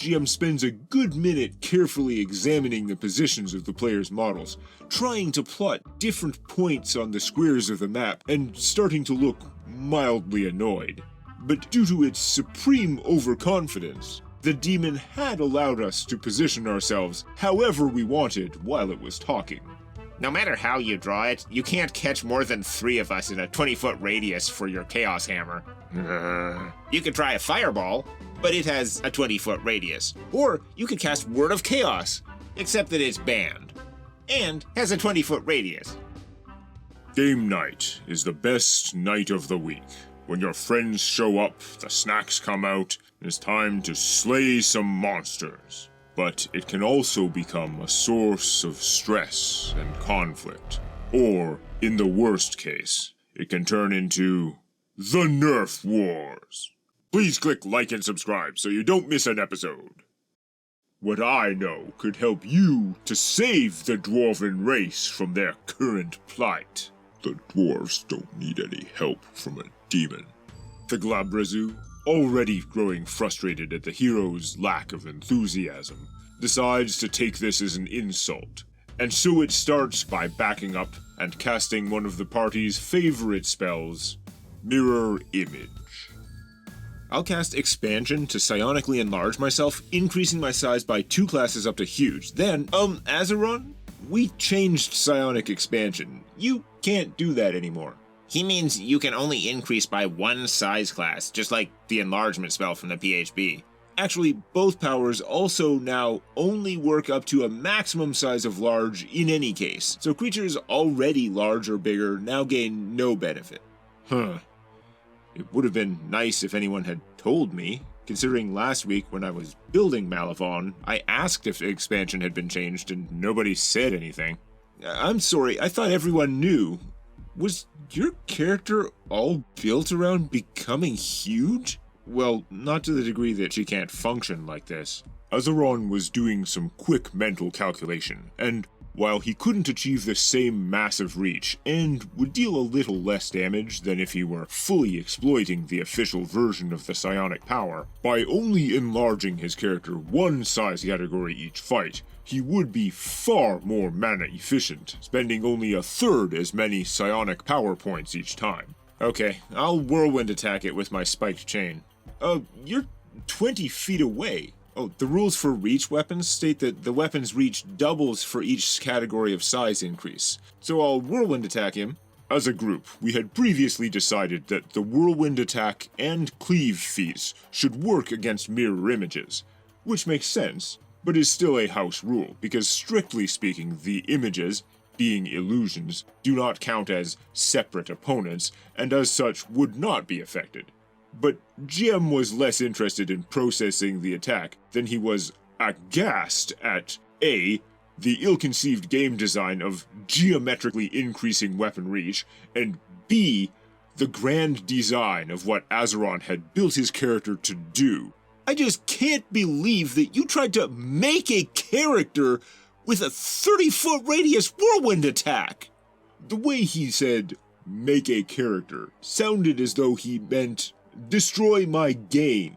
GM spends a good minute carefully examining the positions of the player's models, trying to plot different points on the squares of the map, and starting to look mildly annoyed. But due to its supreme overconfidence, the demon had allowed us to position ourselves however we wanted while it was talking. No matter how you draw it, you can't catch more than 3 of us in a 20-foot radius for your Chaos Hammer. You could try a Fireball, but it has a 20-foot radius. Or you could cast Word of Chaos, except that it's banned, and has a 20-foot radius. Game night is the best night of the week. When your friends show up, the snacks come out, and it's time to slay some monsters. But it can also become a source of stress and conflict. Or, in the worst case, it can turn into the NERF Wars. Please click like and subscribe so you don't miss an episode. What I know could help you to save the dwarven race from their current plight. The dwarves don't need any help from a demon. The Glabrazu, already growing frustrated at the hero's lack of enthusiasm, decides to take this as an insult, and so it starts by backing up and casting one of the party's favorite spells, Mirror Image. I'll cast Expansion to psionically enlarge myself, increasing my size by 2 classes up to huge. Then, Azheron, we changed psionic expansion. You can't do that anymore. He means you can only increase by 1 size class, just like the enlargement spell from the PHB. Actually, both powers also now only work up to a maximum size of large in any case, so creatures already large or bigger now gain no benefit. It would have been nice if anyone had told me, considering last week when I was building Malifon, I asked if expansion had been changed and nobody said anything. I'm sorry, I thought everyone knew. Was your character all built around becoming huge? Well, not to the degree that she can't function like this. Azheron was doing some quick mental calculation, and while he couldn't achieve the same massive reach, and would deal a little less damage than if he were fully exploiting the official version of the psionic power, by only enlarging his character 1 size category each fight, he would be far more mana efficient, spending only 1/3 as many psionic power points each time. Okay, I'll whirlwind attack it with my spiked chain. You're 20 feet away. Oh, the rules for reach weapons state that the weapon's reach doubles for each category of size increase. So I'll whirlwind attack him. As a group, we had previously decided that the whirlwind attack and cleave feats should work against mirror images, which makes sense, but is still a house rule, because strictly speaking, the images, being illusions, do not count as separate opponents, and as such would not be affected. But GM was less interested in processing the attack than he was aghast at A, the ill-conceived game design of geometrically increasing weapon reach, and B, the grand design of what Azheron had built his character to do. I just can't believe that you tried to make a character with a 30-foot radius whirlwind attack! The way he said, make a character, sounded as though he meant destroy my game.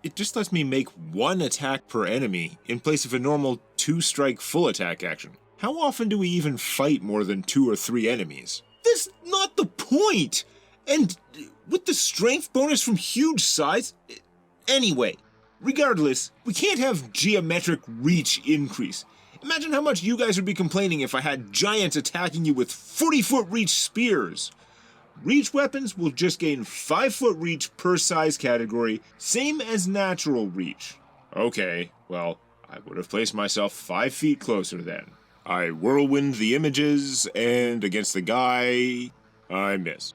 It just lets me make 1 attack per enemy in place of a normal 2-strike full attack action. How often do we even fight more than 2 or 3 enemies? That's not the point! And with the strength bonus from huge size? Anyway, regardless, we can't have geometric reach increase. Imagine how much you guys would be complaining if I had giants attacking you with 40-foot reach spears. Reach weapons will just gain 5-foot reach per size category, same as natural reach. Okay, well, I would have placed myself 5 feet closer then. I whirlwind the images, and against the guy, I miss.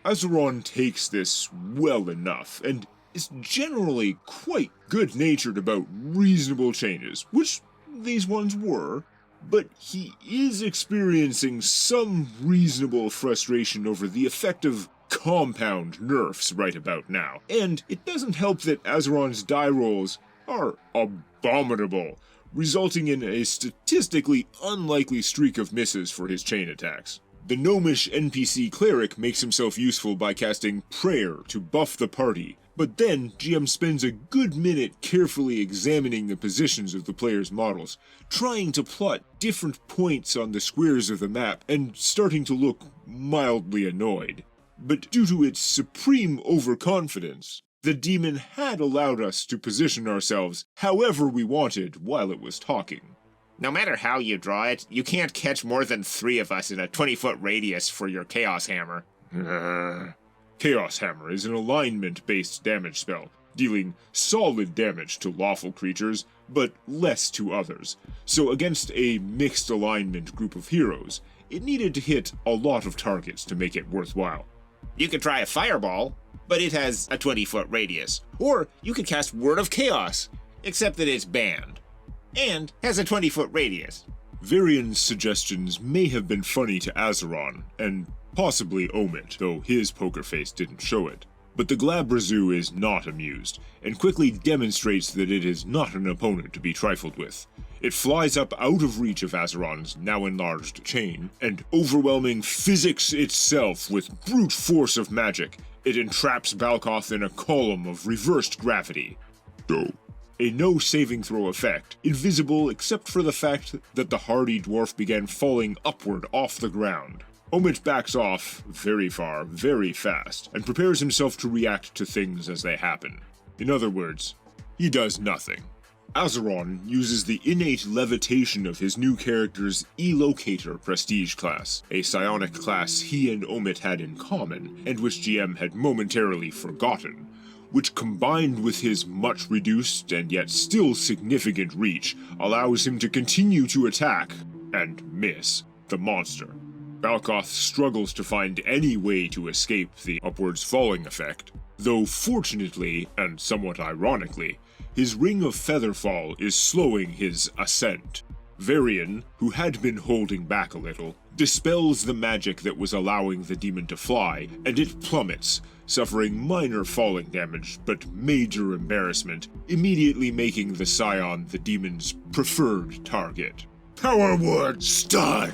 Azheron takes this well enough, and is generally quite good-natured about reasonable changes, which these ones were. But he is experiencing some reasonable frustration over the effect of compound nerfs right about now. And it doesn't help that Azheron's die rolls are abominable, resulting in a statistically unlikely streak of misses for his chain attacks. The gnomish NPC cleric makes himself useful by casting Prayer to buff the party, but then GM spends a good minute carefully examining the positions of the player's models, trying to plot different points on the squares of the map and starting to look mildly annoyed. But due to its supreme overconfidence, the demon had allowed us to position ourselves however we wanted while it was talking. No matter how you draw it, you can't catch more than 3 of us in a 20-foot radius for your Chaos Hammer. Chaos Hammer is an alignment-based damage spell, dealing solid damage to lawful creatures, but less to others. So against a mixed alignment group of heroes, it needed to hit a lot of targets to make it worthwhile. You could try a Fireball, but it has a 20-foot radius. Or you could cast Word of Chaos, except that it's banned, and has a 20-foot radius. Varian's suggestions may have been funny to Azheron, and possibly Omit, though his poker face didn't show it. But the Glabrazu is not amused, and quickly demonstrates that it is not an opponent to be trifled with. It flies up out of reach of Azheron's now enlarged chain, and overwhelming physics itself with brute force of magic, it entraps Balkoth in a column of reversed gravity. Dope. A no saving throw effect, invisible except for the fact that the hardy dwarf began falling upward off the ground. Omit backs off very far, very fast, and prepares himself to react to things as they happen. In other words, he does nothing. Azheron uses the innate levitation of his new character's Elocator prestige class, a psionic class he and Omit had in common, and which GM had momentarily forgotten, which combined with his much reduced and yet still significant reach allows him to continue to attack, and miss, the monster. Balkoth struggles to find any way to escape the upwards falling effect, though fortunately, and somewhat ironically, his ring of featherfall is slowing his ascent. Varian, who had been holding back a little, dispels the magic that was allowing the demon to fly, and it plummets, suffering minor falling damage but major embarrassment, immediately making the Scion the demon's preferred target. Power word stun!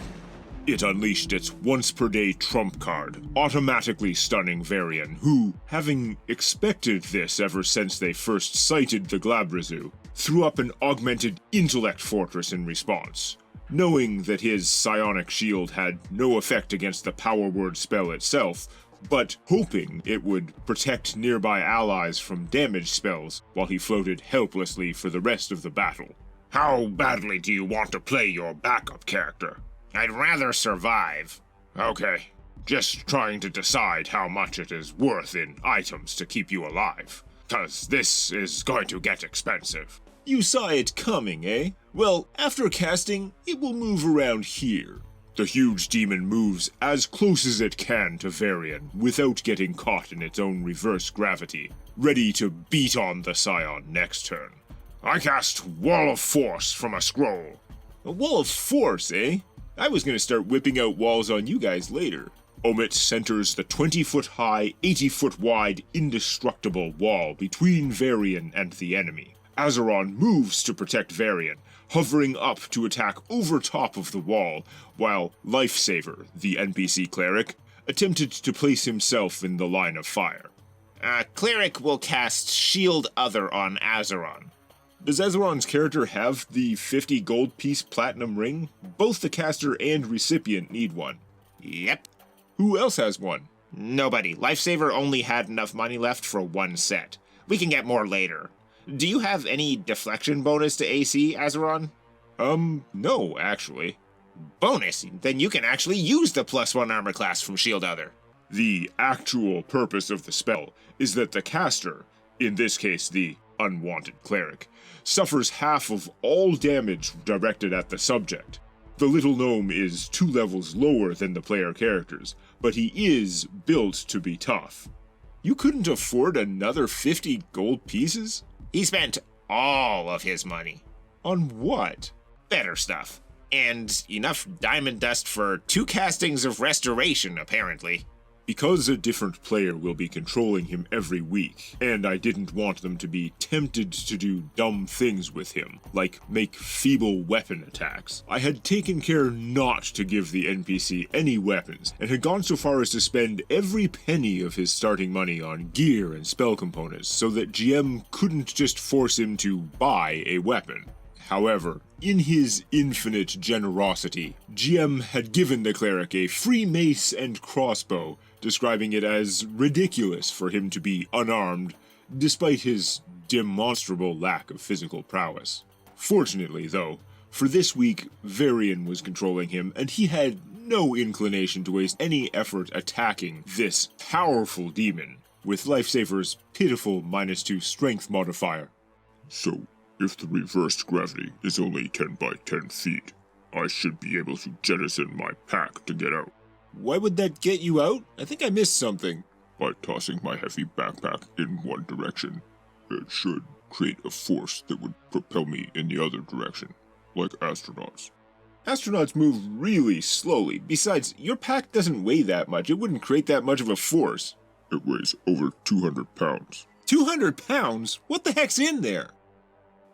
It unleashed its once-per-day trump card, automatically stunning Varian, who, having expected this ever since they first sighted the Glabrazu, threw up an augmented intellect fortress in response. Knowing that his psionic shield had no effect against the power word spell itself, but hoping it would protect nearby allies from damage spells while he floated helplessly for the rest of the battle. How badly do you want to play your backup character? I'd rather survive. Okay, just trying to decide how much it is worth in items to keep you alive, 'cause this is going to get expensive. You saw it coming, eh? Well, after casting, it will move around here. The huge demon moves as close as it can to Varian without getting caught in its own reverse gravity, ready to beat on the Scion next turn. I cast Wall of Force from a scroll. A Wall of Force, eh? I was gonna start whipping out walls on you guys later. Omit centers the 20-foot-high, 80-foot-wide, indestructible wall between Varian and the enemy. Azheron moves to protect Varian, hovering up to attack over top of the wall, while Lifesaver, the NPC cleric, attempted to place himself in the line of fire. Cleric will cast Shield Other on Azheron. Does Azheron's character have the 50 gold piece platinum ring? Both the caster and recipient need one. Yep. Who else has one? Nobody. Lifesaver only had enough money left for one set. We can get more later. Do you have any deflection bonus to AC, Azheron? No, actually. Bonus? Then you can actually use the +1 armor class from Shield Other. The actual purpose of the spell is that the caster, in this case the unwanted cleric, suffers half of all damage directed at the subject. The little gnome is 2 levels lower than the player characters, but he is built to be tough. You couldn't afford another 50 gold pieces? He spent all of his money. On what? Better stuff. And enough diamond dust for 2 castings of restoration, apparently. Because a different player will be controlling him every week, and I didn't want them to be tempted to do dumb things with him, like make feeble weapon attacks, I had taken care not to give the NPC any weapons, and had gone so far as to spend every penny of his starting money on gear and spell components, so that GM couldn't just force him to buy a weapon. However, in his infinite generosity, GM had given the cleric a free mace and crossbow, describing it as ridiculous for him to be unarmed, despite his demonstrable lack of physical prowess. Fortunately, though, for this week, Varian was controlling him, and he had no inclination to waste any effort attacking this powerful demon, with Lifesaver's pitiful -2 strength modifier. So, if the reversed gravity is only 10 by 10 feet, I should be able to jettison my pack to get out. Why would that get you out? I think I missed something. By tossing my heavy backpack in one direction, it should create a force that would propel me in the other direction, like astronauts. Astronauts move really slowly. Besides, your pack doesn't weigh that much. It wouldn't create that much of a force. It weighs over 200 pounds. 200 pounds? What the heck's in there?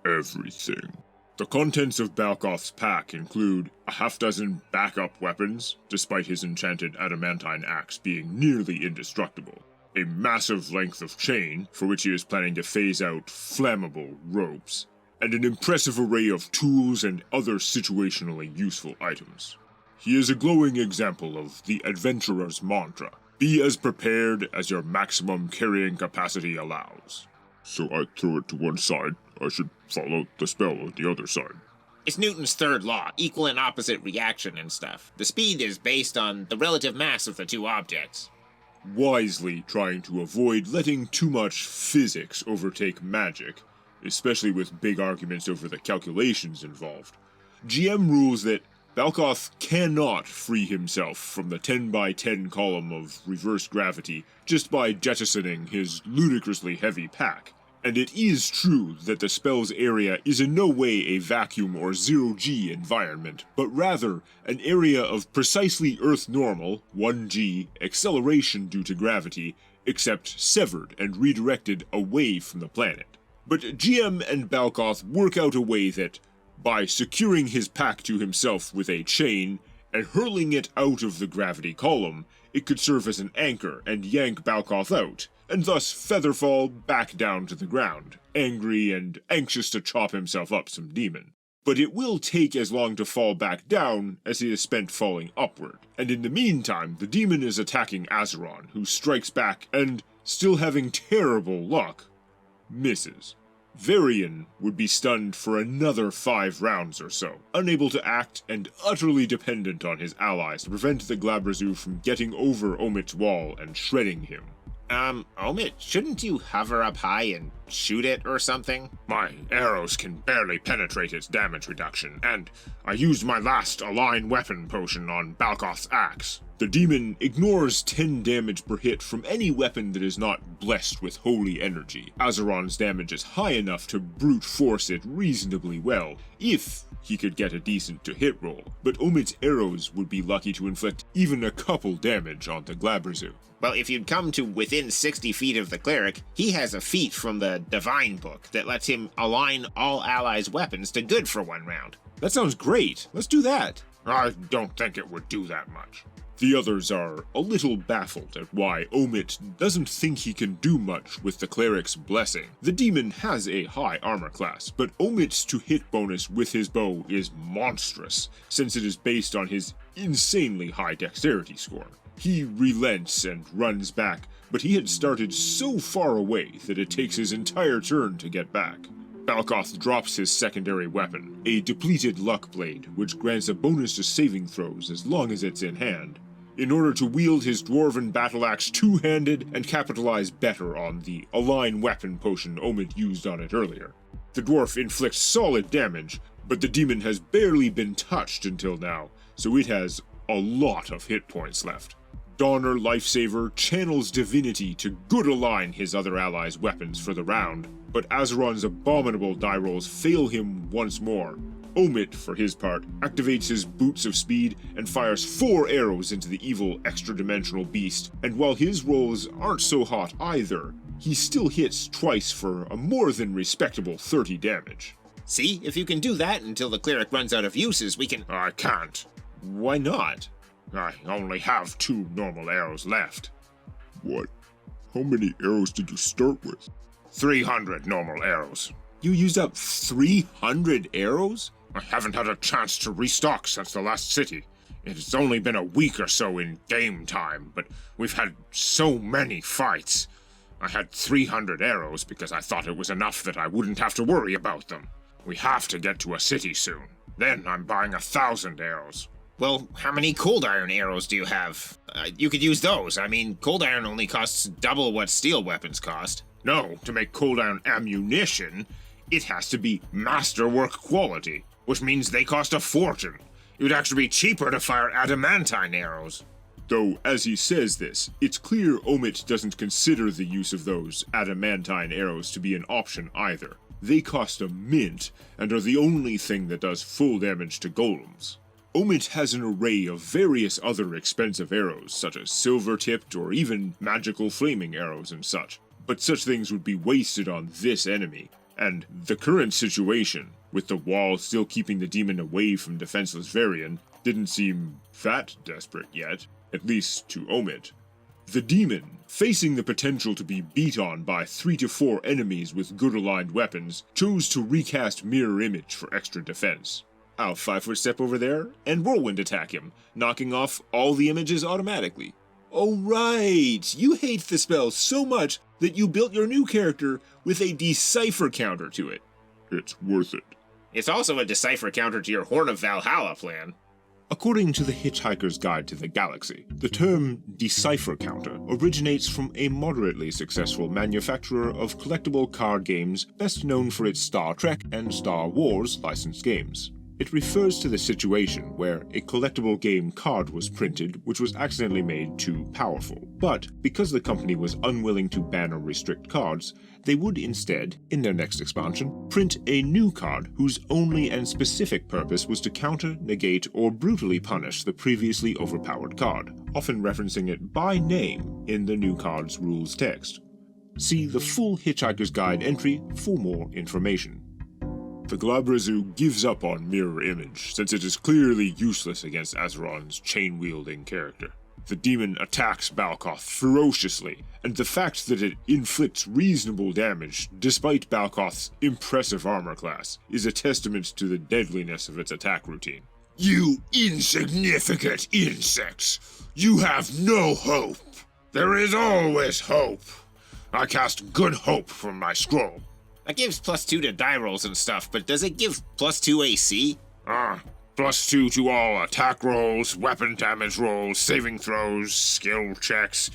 Everything. The contents of Balkoth's pack include a half-dozen backup weapons, despite his enchanted adamantine axe being nearly indestructible, a massive length of chain, for which he is planning to phase out flammable ropes, and an impressive array of tools and other situationally useful items. He is a glowing example of the adventurer's mantra: be as prepared as your maximum carrying capacity allows. So I throw it to one side, I should follow the spell on the other side. It's Newton's third law, equal and opposite reaction and stuff. The speed is based on the relative mass of the two objects. Wisely trying to avoid letting too much physics overtake magic, especially with big arguments over the calculations involved. GM rules that Balkoth cannot free himself from the 10 by 10 column of reverse gravity just by jettisoning his ludicrously heavy pack. And it is true that the spell's area is in no way a vacuum or zero-G environment, but rather an area of precisely Earth normal, 1G, acceleration due to gravity, except severed and redirected away from the planet. But GM and Balkoth work out a way that, by securing his pack to himself with a chain and hurling it out of the gravity column, it could serve as an anchor and yank Balkoth out, and thus Featherfall back down to the ground, angry and anxious to chop himself up some demon. But it will take as long to fall back down as he has spent falling upward, and in the meantime the demon is attacking Azheron, who strikes back and, still having terrible luck, misses. Varian would be stunned for another 5 rounds or so, unable to act and utterly dependent on his allies to prevent the Glabrazu from getting over Omit's wall and shredding him. Omit, shouldn't you hover up high and shoot it or something? My arrows can barely penetrate its damage reduction, and I used my last Align Weapon potion on Balkoth's axe. The demon ignores 10 damage per hit from any weapon that is not blessed with holy energy. Azheron's damage is high enough to brute force it reasonably well, if he could get a decent to-hit roll, but Omit's arrows would be lucky to inflict even a couple damage on the Glabrazu. Well, if you'd come to within 60 feet of the cleric, he has a feat from the Divine Book that lets him align all allies' weapons to good for 1 round. That sounds great. Let's do that. I don't think it would do that much. The others are a little baffled at why Omit doesn't think he can do much with the cleric's blessing. The demon has a high armor class, but Omit's to-hit bonus with his bow is monstrous, since it is based on his insanely high dexterity score. He relents and runs back, but he had started so far away that it takes his entire turn to get back. Balkoth drops his secondary weapon, a depleted luck blade, which grants a bonus to saving throws as long as it's in hand, in order to wield his dwarven battle axe two-handed and capitalize better on the Align Weapon potion Omid used on it earlier. The dwarf inflicts solid damage, but the demon has barely been touched until now, so it has a lot of hit points left. Donner Lifesaver channels divinity to good align his other allies' weapons for the round, but Azheron's abominable die rolls fail him once more, Omit, for his part, activates his Boots of Speed and fires 4 arrows into the evil extra-dimensional beast, and while his rolls aren't so hot either, he still hits twice for a more than respectable 30 damage. See, if you can do that until the cleric runs out of uses, we can... I can't. Why not? I only have 2 normal arrows left. What? How many arrows did you start with? 300 normal arrows. You used up 300 arrows? I haven't had a chance to restock since the last city. It's only been a week or so in game time, but we've had so many fights. I had 300 arrows because I thought it was enough that I wouldn't have to worry about them. We have to get to a city soon. Then I'm buying 1,000 arrows. Well, how many cold iron arrows do you have? You could use those. I mean, cold iron only costs double what steel weapons cost. No, to make cold iron ammunition, it has to be masterwork quality, which means they cost a fortune. It would actually be cheaper to fire adamantine arrows. Though, as he says this, it's clear Omit doesn't consider the use of those adamantine arrows to be an option either. They cost a mint, and are the only thing that does full damage to golems. Omit has an array of various other expensive arrows, such as silver-tipped or even magical flaming arrows and such, but such things would be wasted on this enemy, and the current situation, with the wall still keeping the demon away from defenseless Varian, didn't seem that desperate yet, at least to Omit. The demon, facing the potential to be beat on by 3 to 4 enemies with good aligned weapons, chose to recast Mirror Image for extra defense. I'll 5-foot step over there and whirlwind attack him, knocking off all the images automatically. Oh right, you hate the spell so much that you built your new character with a Decipher counter to it. It's worth it. It's also a Decipher counter to your Horn of Valhalla plan. According to the Hitchhiker's Guide to the Galaxy, the term Decipher counter originates from a moderately successful manufacturer of collectible card games best known for its Star Trek and Star Wars licensed games. It refers to the situation where a collectible game card was printed which was accidentally made too powerful. But because the company was unwilling to ban or restrict cards, they would instead, in their next expansion, print a new card whose only and specific purpose was to counter, negate, or brutally punish the previously overpowered card, often referencing it by name in the new card's rules text. See the full Hitchhiker's Guide entry for more information. The Glabrazu gives up on Mirror Image, since it is clearly useless against Azheron's chain-wielding character. The demon attacks Balkoth ferociously, and the fact that it inflicts reasonable damage despite Balkoth's impressive armor class is a testament to the deadliness of its attack routine. You insignificant insects! You have no hope! There is always hope! I cast Good Hope from my scroll. That gives +2 to die rolls and stuff, but does it give +2 AC? +2 to all attack rolls, weapon damage rolls, saving throws, skill checks,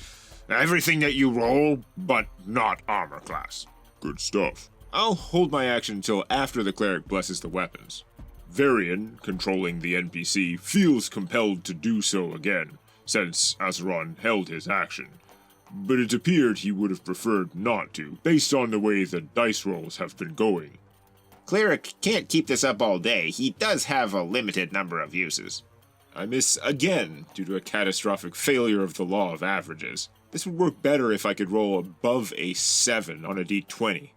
everything that you roll, but not armor class. Good stuff. I'll hold my action until after the cleric blesses the weapons. Varian, controlling the NPC, feels compelled to do so again, since Azheron held his action. But it appeared he would have preferred not to, based on the way the dice rolls have been going. Cleric can't keep this up all day. He does have a limited number of uses. I miss again due to a catastrophic failure of the law of averages. This would work better if I could roll above a 7 on a d20.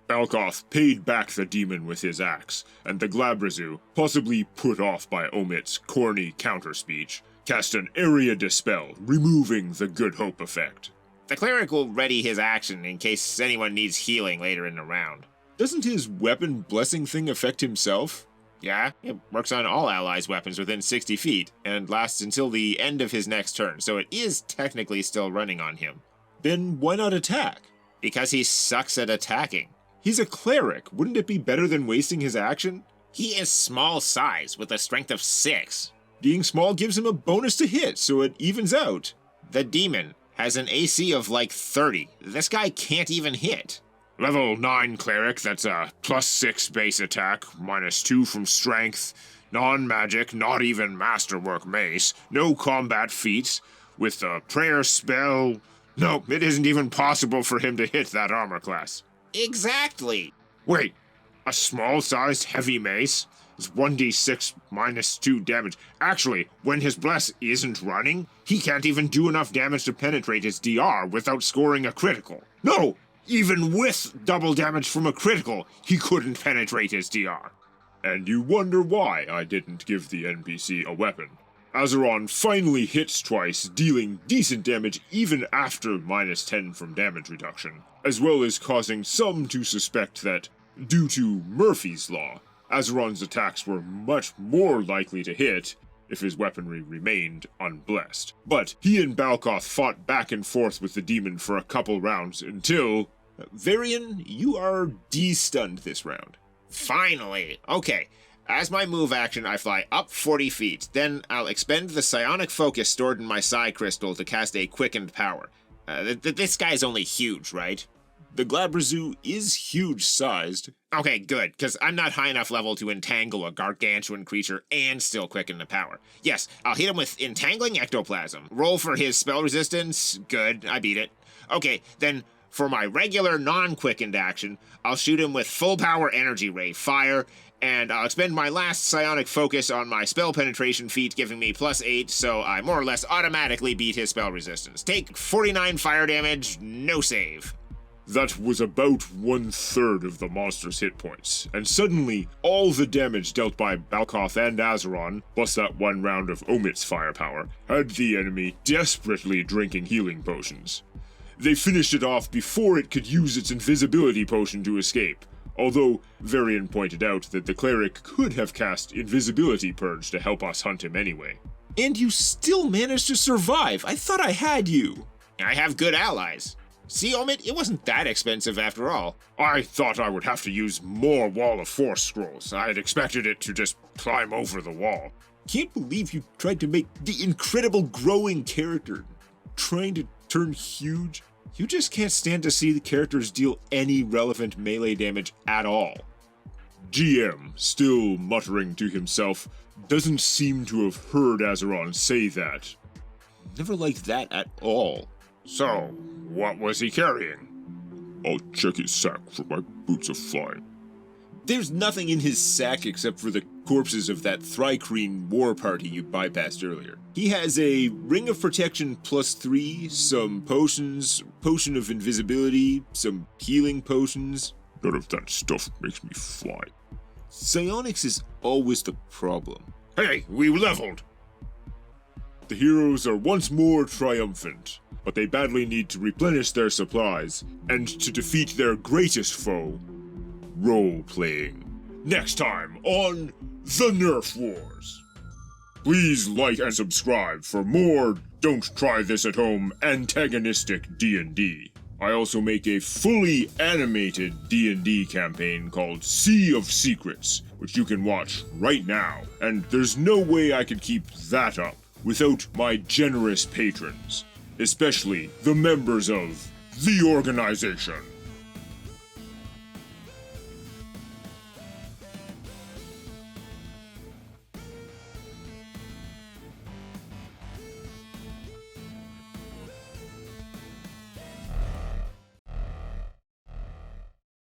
Balkoth paid back the demon with his axe, and the Glabrazu, possibly put off by Omit's corny counter-speech, cast an Area Dispel, removing the Good Hope effect. The cleric will ready his action in case anyone needs healing later in the round. Doesn't his weapon blessing thing affect himself? Yeah, it works on all allies' weapons within 60 feet, and lasts until the end of his next turn, so it is technically still running on him. Then why not attack? Because he sucks at attacking. He's a cleric. Wouldn't it be better than wasting his action? He is small size, with a strength of 6. Being small gives him a bonus to hit, so it evens out. The demon has an AC of like 30. This guy can't even hit. Level 9 cleric, that's a +6 base attack, -2 from strength, non-magic, not even masterwork mace, no combat feats, with a prayer spell. No, it isn't even possible for him to hit that armor class. Exactly. Wait, A small-sized heavy mace? It's 1d6 minus 2 damage. Actually, when his bless isn't running, he can't even do enough damage to penetrate his DR without scoring a critical. No! Even with double damage from a critical, he couldn't penetrate his DR. And you wonder why I didn't give the NPC a weapon. Azheron finally hits twice, dealing decent damage even after minus 10 from damage reduction, as well as causing some to suspect that, due to Murphy's Law, Azheron's attacks were much more likely to hit if his weaponry remained unblessed. But he and Balkoth fought back and forth with the demon for a couple rounds until... Varian, you are de-stunned this round. Finally! Okay. As my move action, I fly up 40 feet. Then I'll expend the psionic focus stored in my psi crystal to cast a quickened power. This guy's only huge, right? The Glabrazoo is huge-sized. Okay, good, because I'm not high enough level to entangle a gargantuan creature and still quicken the power. Yes, I'll hit him with Entangling Ectoplasm. Roll for his spell resistance. Good, I beat it. Okay, then for my regular non-quickened action, I'll shoot him with full power energy ray, fire, and I'll expend my last psionic focus on my spell penetration feat, giving me +8, so I more or less automatically beat his spell resistance. Take 49 fire damage, no save. That was about 1/3 of the monster's hit points, and suddenly all the damage dealt by Balkoth and Azheron, plus that one round of Omit's firepower, had the enemy desperately drinking healing potions. They finished it off before it could use its invisibility potion to escape, although Varian pointed out that the cleric could have cast Invisibility Purge to help us hunt him anyway. And you still managed to survive! I thought I had you! I have good allies. See, Omit, it wasn't that expensive after all. I thought I would have to use more Wall of Force scrolls. I had expected it to just climb over the wall. Can't believe you tried to make the incredible growing character. Trying to turn huge? You just can't stand to see the characters deal any relevant melee damage at all. GM, still muttering to himself, doesn't seem to have heard Azheron say that. Never liked that at all. So, what was he carrying? I'll check his sack for my boots of flying. There's nothing in his sack except for the corpses of that Thrycreen war party you bypassed earlier. He has a Ring of Protection +3, some potions, Potion of Invisibility, some healing potions. None of that stuff makes me fly. Psionics is always the problem. Hey, we leveled! The heroes are once more triumphant, but they badly need to replenish their supplies, and to defeat their greatest foe, role-playing. Next time on the NERF Wars. Please like and subscribe for more Don't Try This at Home antagonistic D&D. I also make a fully animated D&D campaign called Sea of Secrets, which you can watch right now, and there's no way I could keep that up without my generous patrons, especially the members of the organization.